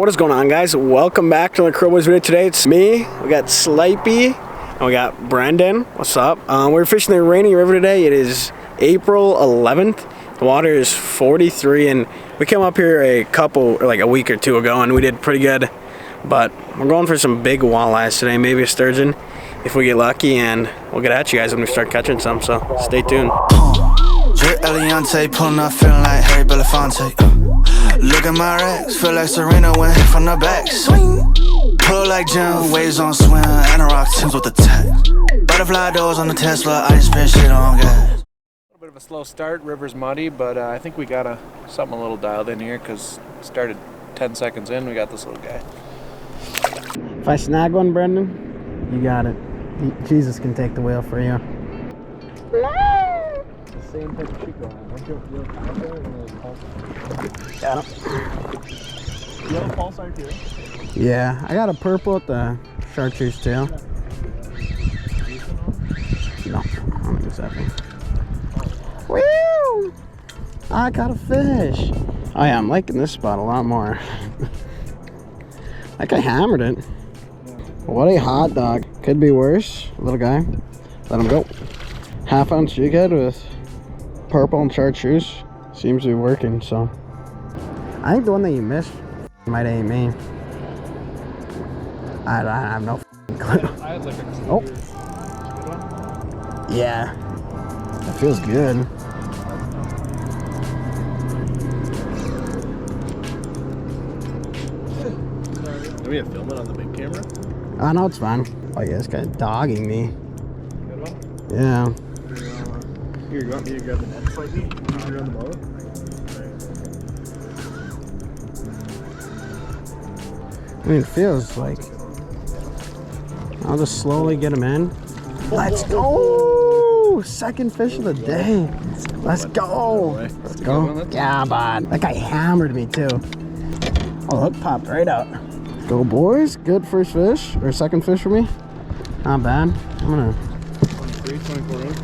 What is going on, guys? Welcome back to the Croeboys video. Today it's me, we got Slipey, and we got Brendan. What's up? We're fishing the rainy river today. It is April 11th. The water is 43, and we came up here a week or two ago, and we did pretty good. But we're going for some big walleyes today, maybe a sturgeon if we get lucky, and we'll get at you guys when we start catching some, so stay tuned. Eliante pulling up, feeling like Harry Belafonte. Look at my racks, feel like Serena went from the back. Swing, pull like Jim, waves on swim, Anorak Tims with the tech. Butterfly doors on the Tesla, I spit shit on gas. A bit of a slow start, river's muddy, but I think we got something a little dialed in here because it started 10 seconds in, we got this little guy. If I snag one, Brendan, you got it. Jesus can take the wheel for you. Same type of shit going on. Got him. You have a pulsar too? Yeah, I got a purple with the chartreuse tail. No, I don't think it's happening. Woo! I got a fish. Oh yeah, I'm liking this spot a lot more. Like I hammered it. What a hot dog. Could be worse. Little guy. Let him go. Half-ounce jig head with purple and chartreuse seems to be working, so I think the one that you missed might ain't me. I have no clue. I had like a oh yeah, that feels good. Do we have film it on the big camera? Oh no, it's fine. Oh yeah, this guy's dogging me. Good one? Yeah. Here, you want me to grab the net and fight me? You're on the boat? I mean, it feels like I'll just slowly get him in. Let's go! Second fish of the day. Let's go. Let's go. Yeah, bud. That guy hammered me too. Oh, the hook popped right out. Go, boys. Good first fish, or second fish for me. Not bad. I'm gonna 23, 24 in.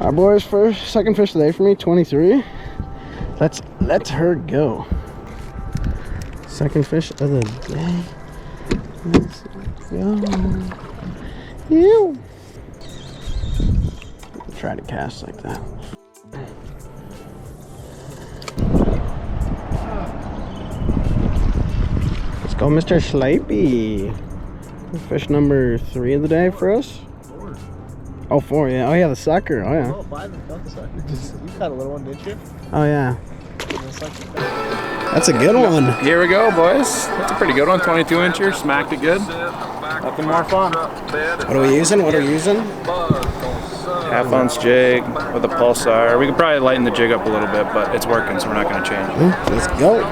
Alright, boys, second fish today for me, 23. Let's her go. Second fish of the day. Let's go. Ew. Try to cast like that. Let's go, Mr. Slipey. Fish number 3 of the day for us. Oh, 4, yeah. Oh, yeah, the sucker. Oh, yeah. Oh, 5 is not the sucker. You caught a little one, didn't you? Oh, yeah. That's a good one. Here we go, boys. That's a pretty good one. 22 incher. Smacked it good. Nothing more fun. What are we using? Half-ounce jig with a pulsar. We could probably lighten the jig up a little bit, but it's working, so we're not going to change it. Let's go.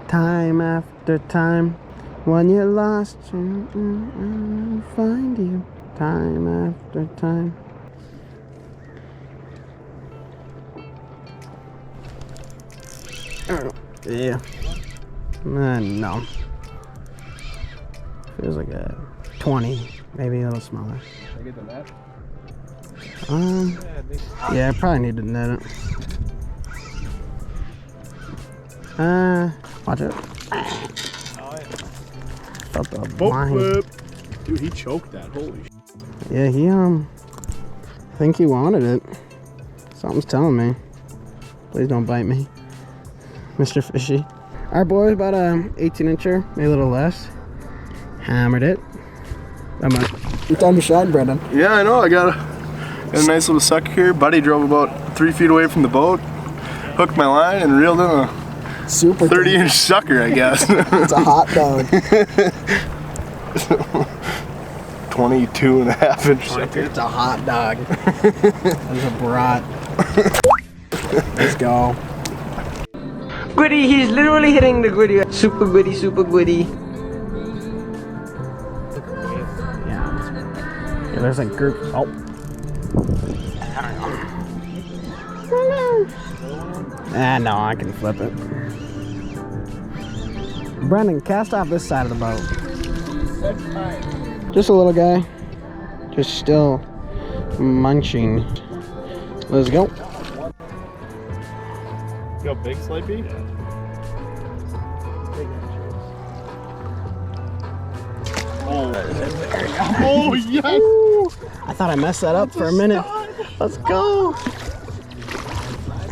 Time after time, when you're lost, I'll find you. Time after time. Yeah. No. Feels like a 20, maybe a little smaller. Can I get the net? Yeah, I probably need to net it. Watch it. Felt the line. Dude, he choked that. Holy shit. Yeah, he I think he wanted it. Something's telling me. Please don't bite me, Mr. Fishy. Alright, boys, about 18 incher, maybe a little less. Hammered it. Your time to shine, Brendan. Yeah, I know. I got a nice little sucker here. Buddy drove about 3 feet away from the boat, hooked my line, and reeled in a Super 30-inch sucker, I guess. It's a hot dog. 22.5-inch sucker. It's a hot dog. There's a brat. Let's go. Goody, he's literally hitting the goody. Super goody, super goody. Yeah, there's like group. Oh. Ah, no, I can flip it. Brendan, cast off this side of the boat. Just a little guy. Just still munching. Let's go. Yo, big Slipey? Oh, yes! Ooh, I thought I messed that up for a minute. Let's go.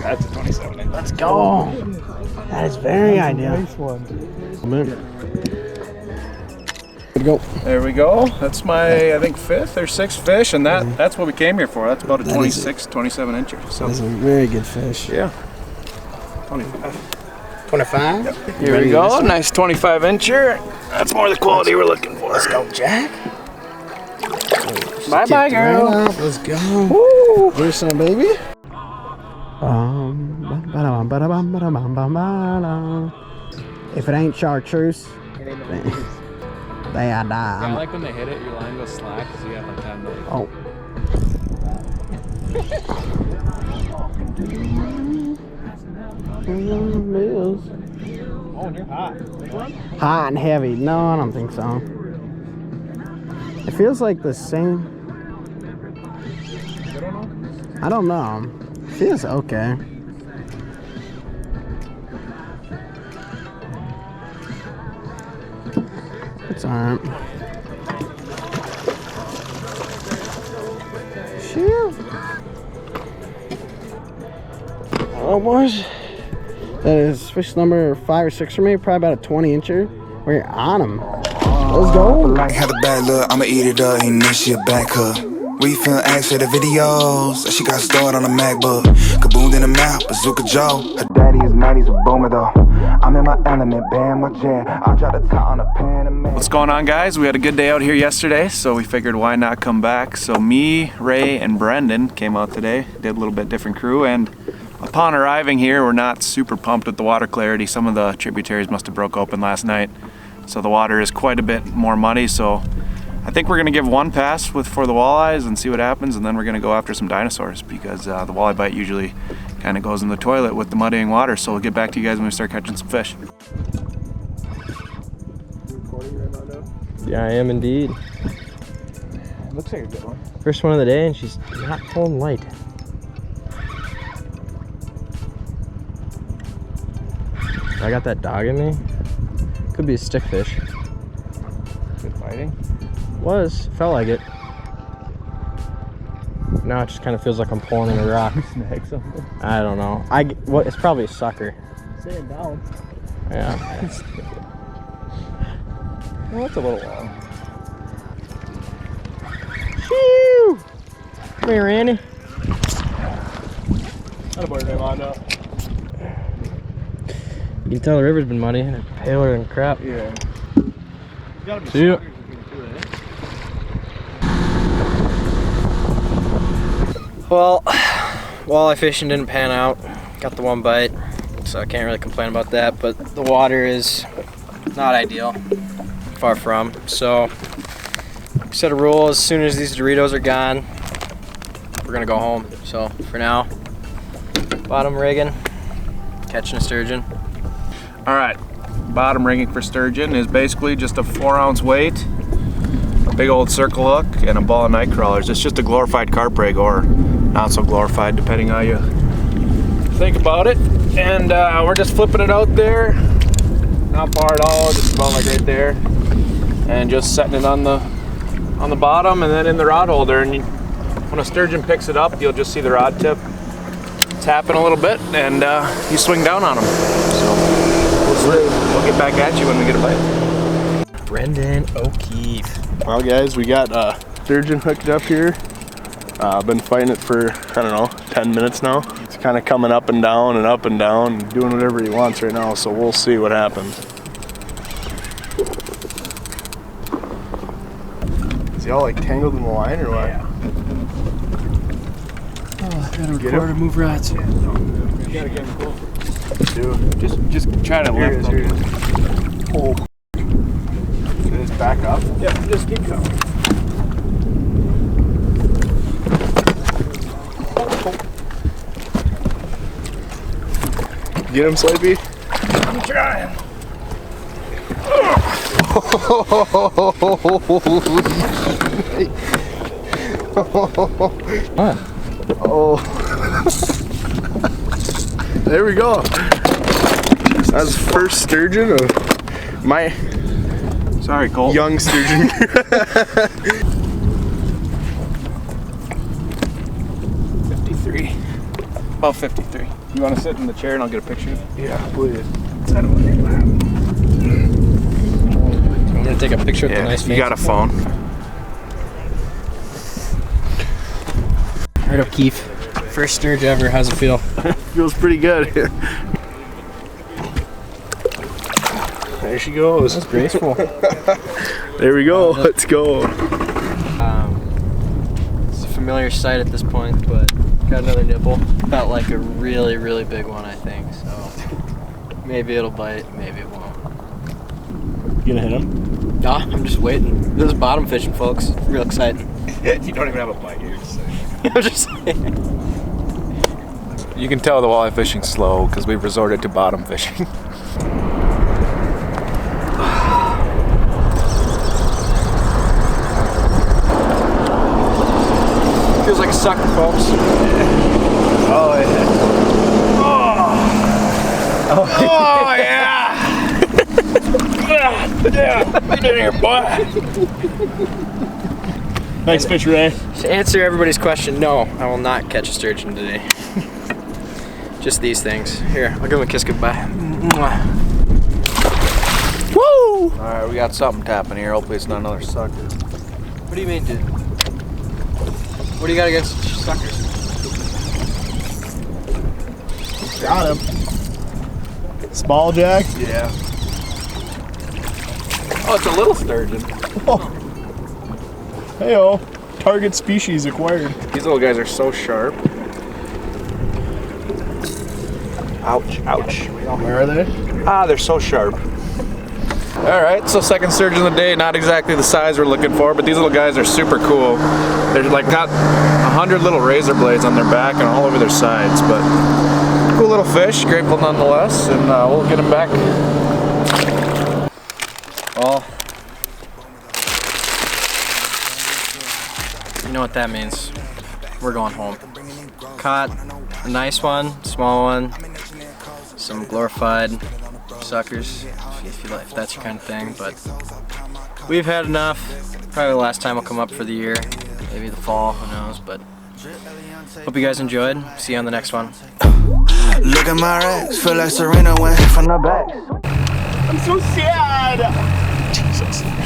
That's a 27 inch. Let's go. That is very ideal. Nice one. Good go. There we go. That's my, I think, 5th or 6th fish, and that's what we came here for. That's about a 26, 27 incher. So That's a very good fish. yeah. 25. 25? Yep. Here we go. Nice 25 incher. That's more the quality we're looking for. Let's go, Jack. Bye bye, girl. Right, let's go. Woo. Here's some, baby. If it ain't chartreuse, they are I die. like when they hit it, your line goes slack because you have like 10 minutes. Oh. Oh, and you're hot. Hot and heavy. No, I don't think so. It feels like the same. I don't know. It feels okay. It's alright. Shoot. Oh, boys. That is fish number 5 or 6 for me. Probably about a 20 incher. We're on him. Let's go. Like had a bad look, I'ma eat it up, ain't this shit back up. We finna ask her the videos that she got stored on a MacBook. Kaboom in the mouth, Bazooka Joe. Her daddy is mad, he's a boomer though. I'm in my element, band my jam. I try to tie on a pan and man. What's going on, guys? We had a good day out here yesterday, so we figured why not come back. So me, Ray, and Brendan came out today, did a little bit different crew, and upon arriving here, we're not super pumped with the water clarity. Some of the tributaries must have broke open last night, so the water is quite a bit more muddy. So I think we're gonna give one pass for the walleyes and see what happens, and then we're gonna go after some dinosaurs because the walleye bite usually kind of goes in the toilet with the muddying water. So we'll get back to you guys when we start catching some fish. Yeah, I am indeed. Looks like a good one. First one of the day, and she's not pulling light. I got that dog in me. Could be a stickfish. Good fighting. Was, felt like it. Now it just kind of feels like I'm pulling in a rock. Snag something. I don't know. It's probably a sucker. Say it down. Yeah. Well, that's a little long. Shoo! Come here, Randy. That boy they lined up. You can tell the river's been muddy and it's paler than crap. Yeah. See ya. Well, walleye fishing didn't pan out. Got the one bite, so I can't really complain about that, but the water is not ideal. Far from. So, set a rule, as soon as these Doritos are gone, we're gonna go home. So, for now, bottom rigging, catching a sturgeon. All right, bottom rigging for sturgeon is basically just a 4-ounce weight, a big old circle hook, and a ball of night crawlers. It's just a glorified carp rig, or not so glorified, depending how you think about it. And we're just flipping it out there, not far at all, just about like right there, and just setting it on the bottom and then in the rod holder. And when a sturgeon picks it up, you'll just see the rod tip tapping a little bit, and you swing down on them. So we'll get back at you when we get a bite. Brendan O'Keefe. Well, guys, we got sturgeon hooked up here. Been fighting it for, I don't know, 10 minutes now. It's kind of coming up and down and up and down and doing whatever he wants right now, so we'll see what happens. Is he all like tangled in the line or what? Yeah. Oh, I gotta record or move rods. You gotta get him close. Dude, Just try to lift here them. it is. Oh. Just back up? Yeah, just keep going. Get him, Slipey? I'm trying. Oh. There we go. That's the first sturgeon of my Sorry, Cole. young sturgeon. 53. About 53. You want to sit in the chair and I'll get a picture? Yeah, please. I'm gonna take a picture with the nice You face. got a phone. Right up, Keith. First sturge ever. How's it feel? Feels pretty good. There she goes. That's graceful. There we go. Let's go. It's a familiar sight at this point, but got another nibble. Felt like a really, really big one, I think. So maybe it'll bite, maybe it won't. You gonna hit him? Nah, I'm just waiting. This is bottom fishing, folks. Real exciting. You don't even have a bite here. I'm just saying. You can tell the walleye fishing's slow because we've resorted to bottom fishing. Feels like a sucker, folks. Oh yeah. Oh yeah! Yeah, get in here, boy. Nice fish, Ray. To answer everybody's question, no, I will not catch a sturgeon today. Just these things. Here, I'll give him a kiss goodbye. Mwah. Woo! All right, we got something tapping here. Hopefully it's not another sucker. What do you mean, dude? What do you got against suckers? Got him. Small jack. Yeah. Oh, it's a little sturgeon. Hey-oh. Target species acquired. These little guys are so sharp. Ouch, ouch. Where are they? Ah, they're so sharp. All right, so second sturgeon of the day, not exactly the size we're looking for, but these little guys are super cool. They're like got 100 little razor blades on their back and all over their sides, but cool little fish, grateful nonetheless, and we'll get them back. Well, you know what that means. We're going home. Caught a nice one, small one, some glorified suckers, if that's your kind of thing, but we've had enough. Probably the last time I'll come up for the year, maybe the fall, who knows, but hope you guys enjoyed. See you on the next one. Look at my racks, feel like Serena went from the back. I'm so sad. Jesus.